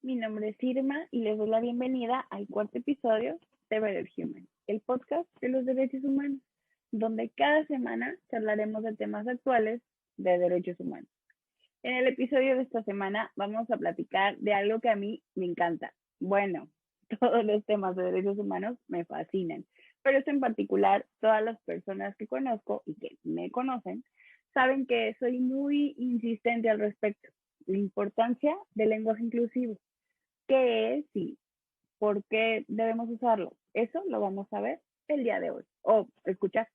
Mi nombre es Irma y les doy la bienvenida al cuarto episodio de Better Human, el podcast de los derechos humanos, donde cada semana charlaremos de temas actuales de derechos humanos. En el episodio de esta semana vamos a platicar de algo que a mí me encanta. Bueno, todos los temas de derechos humanos me fascinan, pero esto en particular, todas las personas que conozco y que me conocen saben que soy muy insistente al respecto. La importancia del lenguaje inclusivo. ¿Qué es y por qué debemos usarlo? Eso lo vamos a ver el día de hoy o escuchar.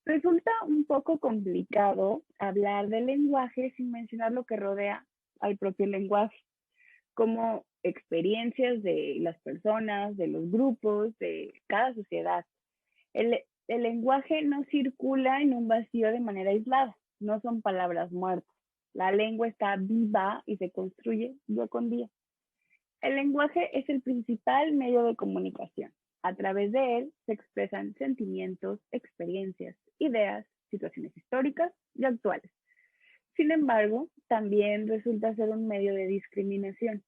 Resulta un poco complicado hablar del lenguaje sin mencionar lo que rodea al propio lenguaje, como experiencias de las personas, de los grupos, de cada sociedad. El lenguaje no circula en un vacío de manera aislada, no son palabras muertas. La lengua está viva y se construye día con día. El lenguaje es el principal medio de comunicación. A través de él se expresan sentimientos, experiencias, ideas, situaciones históricas y actuales. Sin embargo, también resulta ser un medio de discriminación,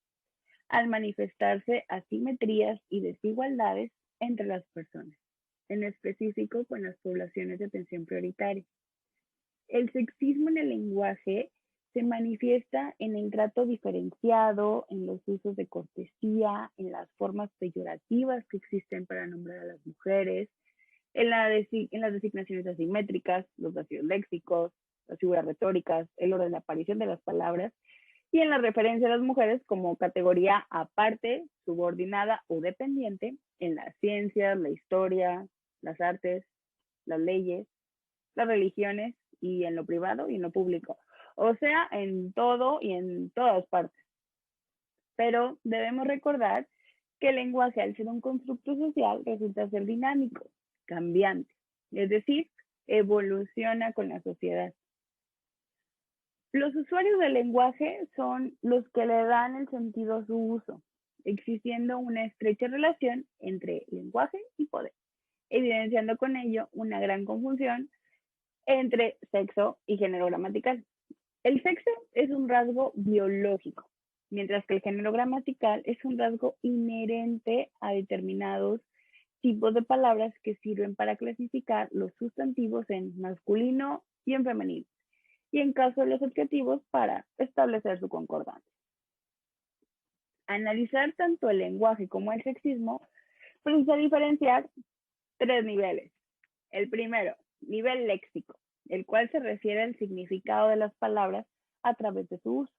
al manifestarse asimetrías y desigualdades entre las personas, en específico con las poblaciones de atención prioritaria. El sexismo en el lenguaje se manifiesta en el trato diferenciado, en los usos de cortesía, en las formas peyorativas que existen para nombrar a las mujeres, en las designaciones asimétricas, los vacíos léxicos, las figuras retóricas, el orden de aparición de las palabras y en la referencia a las mujeres como categoría aparte, subordinada o dependiente en las ciencias, la historia, las artes, las leyes, las religiones y en lo privado y en lo público. O sea, en todo y en todas partes. Pero debemos recordar que el lenguaje, al ser un constructo social, resulta ser dinámico, cambiante, es decir, evoluciona con la sociedad. Los usuarios del lenguaje son los que le dan el sentido a su uso, existiendo una estrecha relación entre lenguaje y poder, evidenciando con ello una gran confusión entre sexo y género gramatical. El sexo es un rasgo biológico, mientras que el género gramatical es un rasgo inherente a determinados tipos de palabras que sirven para clasificar los sustantivos en masculino y en femenino, y en caso de los adjetivos para establecer su concordancia. Analizar tanto el lenguaje como el sexismo precisa diferenciar tres niveles. El primero, nivel léxico, el cual se refiere al significado de las palabras a través de su uso.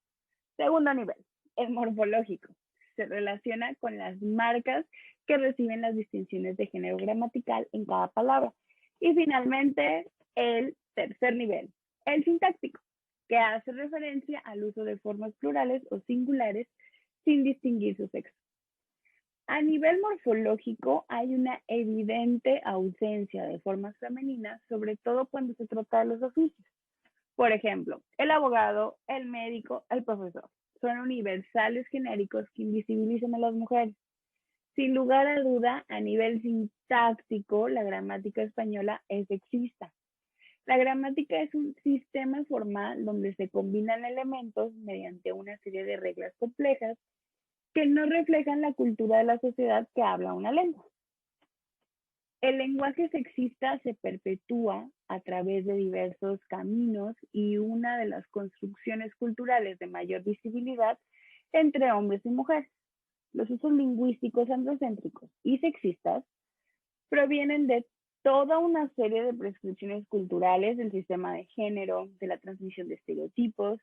Segundo nivel, el morfológico, se relaciona con las marcas que reciben las distinciones de género gramatical en cada palabra. Y finalmente, el tercer nivel, el sintáctico, que hace referencia al uso de formas plurales o singulares sin distinguir su sexo. A nivel morfológico, hay una evidente ausencia de formas femeninas, sobre todo cuando se trata de los oficios. Por ejemplo, el abogado, el médico, el profesor. Son universales genéricos que invisibilizan a las mujeres. Sin lugar a duda, a nivel sintáctico, la gramática española es sexista. La gramática es un sistema formal donde se combinan elementos mediante una serie de reglas complejas que no reflejan la cultura de la sociedad que habla una lengua. El lenguaje sexista se perpetúa a través de diversos caminos y una de las construcciones culturales de mayor visibilidad entre hombres y mujeres. Los usos lingüísticos androcéntricos y sexistas provienen de toda una serie de prescripciones culturales del sistema de género, de la transmisión de estereotipos,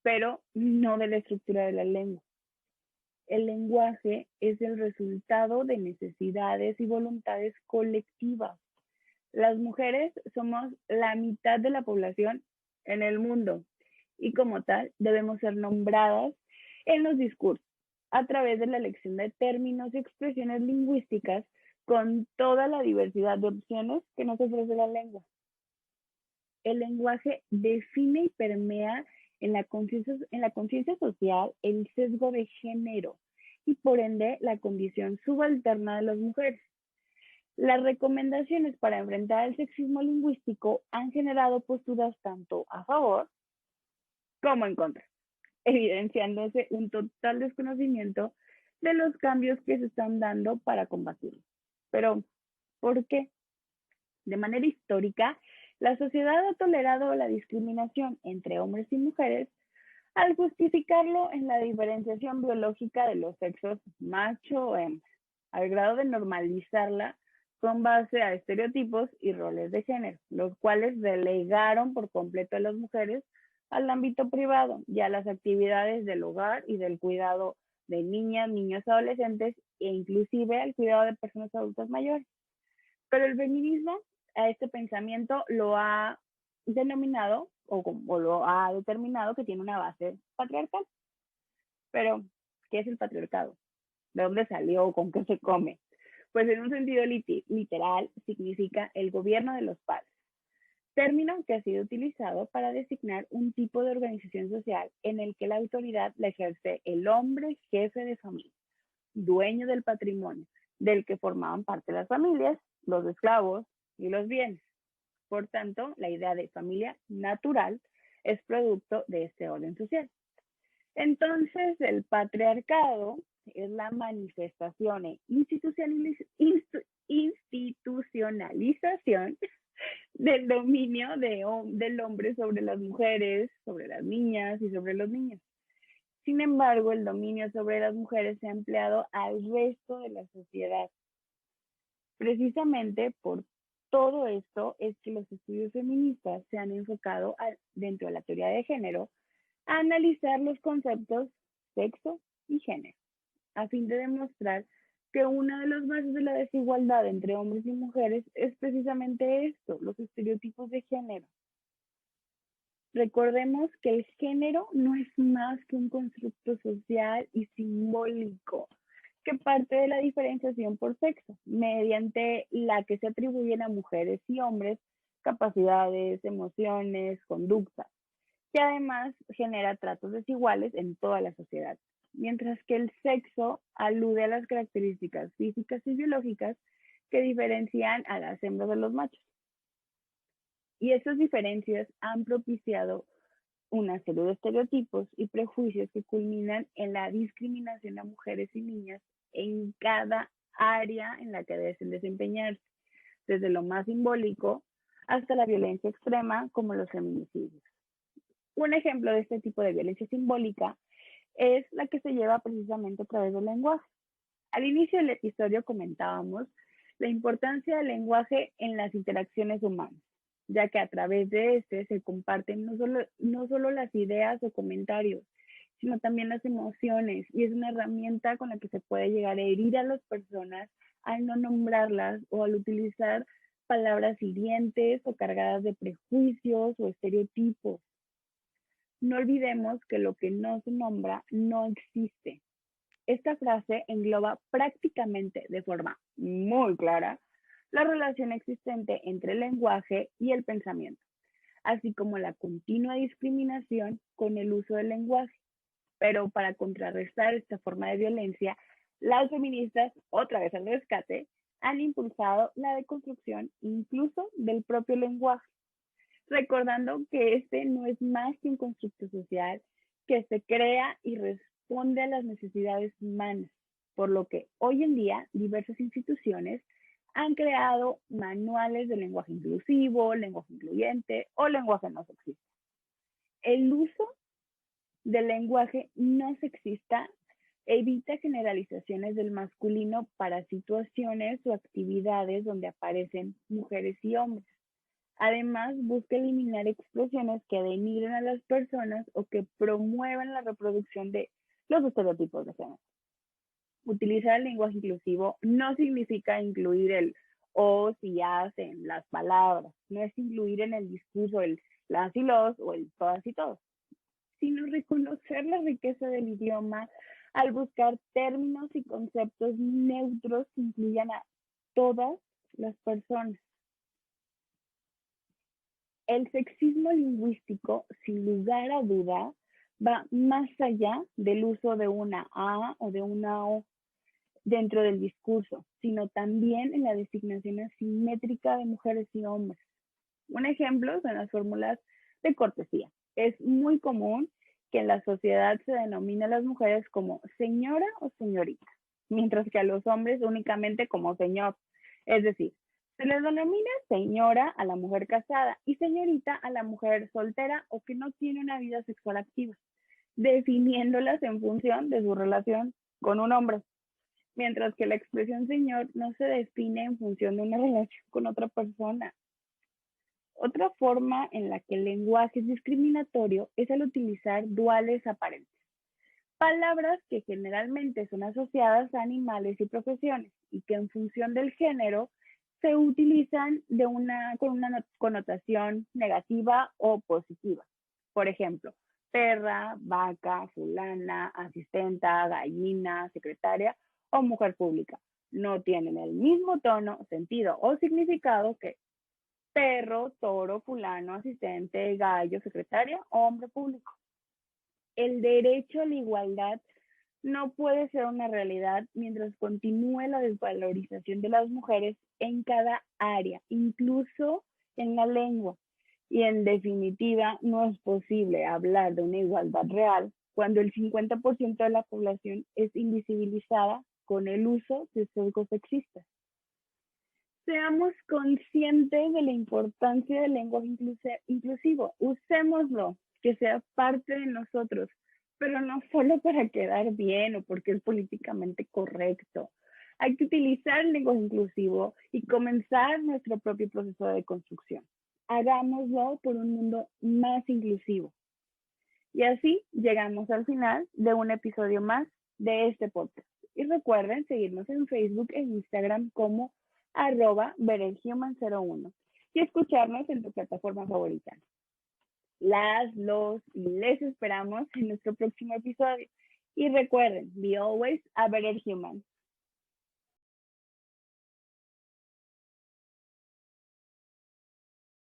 pero no de la estructura de la lengua. El lenguaje es el resultado de necesidades y voluntades colectivas. Las mujeres somos la mitad de la población en el mundo y como tal debemos ser nombradas en los discursos a través de la elección de términos y expresiones lingüísticas con toda la diversidad de opciones que nos ofrece la lengua. El lenguaje define y permea en la conciencia social el sesgo de género y por ende la condición subalterna de las mujeres. Las recomendaciones para enfrentar el sexismo lingüístico han generado posturas tanto a favor como en contra. evidenciándose un total desconocimiento de los cambios que se están dando para combatirlo. Pero, ¿por qué? De manera histórica, la sociedad ha tolerado la discriminación entre hombres y mujeres al justificarlo en la diferenciación biológica de los sexos macho o hembra, al grado de normalizarla con base a estereotipos y roles de género, los cuales relegaron por completo a las mujeres al ámbito privado y a las actividades del hogar y del cuidado de niñas, niños, adolescentes e inclusive al cuidado de personas adultas mayores. Pero el feminismo a este pensamiento lo ha denominado o lo ha determinado que tiene una base patriarcal. Pero, ¿qué es el patriarcado? ¿De dónde salió? ¿Con qué se come? Pues en un sentido literal significa el gobierno de los padres, término que ha sido utilizado para designar un tipo de organización social en el que la autoridad la ejerce el hombre jefe de familia, dueño del patrimonio, del que formaban parte las familias, los esclavos y los bienes. Por tanto, la idea de familia natural es producto de este orden social. Entonces, el patriarcado es la manifestación e institucionalización del dominio del hombre sobre las mujeres, sobre las niñas y sobre los niños. Sin embargo, el dominio sobre las mujeres se ha empleado al resto de la sociedad. Precisamente por todo esto es que los estudios feministas se han enfocado dentro de la teoría de género a analizar los conceptos sexo y género, a fin de demostrar que una de las bases de la desigualdad entre hombres y mujeres es precisamente esto, los estereotipos de género. Recordemos que el género no es más que un constructo social y simbólico que parte de la diferenciación por sexo, mediante la que se atribuyen a mujeres y hombres capacidades, emociones, conductas, que además genera tratos desiguales en toda la sociedad, mientras que el sexo alude a las características físicas y biológicas que diferencian a las hembras de los machos. Y estas diferencias han propiciado una serie de estereotipos y prejuicios que culminan en la discriminación a mujeres y niñas en cada área en la que deben desempeñarse, desde lo más simbólico hasta la violencia extrema como los feminicidios. Un ejemplo de este tipo de violencia simbólica es la que se lleva precisamente a través del lenguaje. Al inicio del episodio comentábamos la importancia del lenguaje en las interacciones humanas, ya que a través de este se comparten no solo las ideas o comentarios, sino también las emociones, y es una herramienta con la que se puede llegar a herir a las personas al no nombrarlas o al utilizar palabras hirientes o cargadas de prejuicios o estereotipos. No olvidemos que lo que no se nombra no existe. Esta frase engloba prácticamente de forma muy clara la relación existente entre el lenguaje y el pensamiento, así como la continua discriminación con el uso del lenguaje. Pero para contrarrestar esta forma de violencia, las feministas, otra vez al rescate, han impulsado la deconstrucción incluso del propio lenguaje, recordando que este no es más que un constructo social que se crea y responde a las necesidades humanas, por lo que hoy en día diversas instituciones han creado manuales de lenguaje inclusivo, lenguaje incluyente o lenguaje no sexista. El uso del lenguaje no sexista evita generalizaciones del masculino para situaciones o actividades donde aparecen mujeres y hombres. Además, busca eliminar expresiones que denigren a las personas o que promuevan la reproducción de los estereotipos de género. Utilizar el lenguaje inclusivo no significa incluir el o, si, as en las palabras, no es incluir en el discurso el las y los o el todas y todos, sino reconocer la riqueza del idioma al buscar términos y conceptos neutros que incluyan a todas las personas. El sexismo lingüístico, sin lugar a duda, va más allá del uso de una A o de una O dentro del discurso, sino también en la designación asimétrica de mujeres y hombres. Un ejemplo son las fórmulas de cortesía. Es muy común que en la sociedad se denomina a las mujeres como señora o señorita, mientras que a los hombres únicamente como señor. Es decir, se les denomina señora a la mujer casada y señorita a la mujer soltera o que no tiene una vida sexual activa, definiéndolas en función de su relación con un hombre, mientras que la expresión señor no se define en función de una relación con otra persona. Otra forma en la que el lenguaje es discriminatorio es al utilizar duales aparentes, palabras que generalmente son asociadas a animales y profesiones y que en función del género se utilizan con una connotación negativa o positiva. Por ejemplo, perra, vaca, fulana, asistenta, gallina, secretaria o mujer pública. No tienen el mismo tono, sentido o significado que perro, toro, fulano, asistente, gallo, secretaria o hombre público. El derecho a la igualdad no puede ser una realidad mientras continúe la desvalorización de las mujeres en cada área, incluso en la lengua. Y en definitiva, no es posible hablar de una igualdad real cuando el 50% de la población es invisibilizada con el uso de sesgos sexistas. Seamos conscientes de la importancia del lenguaje inclusivo. Usémoslo, que sea parte de nosotros, pero no solo para quedar bien o porque es políticamente correcto. Hay que utilizar el lenguaje inclusivo y comenzar nuestro propio proceso de construcción. Hagámoslo por un mundo más inclusivo. Y así llegamos al final de un episodio más de este podcast. Y recuerden seguirnos en Facebook e Instagram como @berenhuman01 y escucharnos en tu plataforma favorita. Los y les esperamos en nuestro próximo episodio. Y recuerden, be always a better human.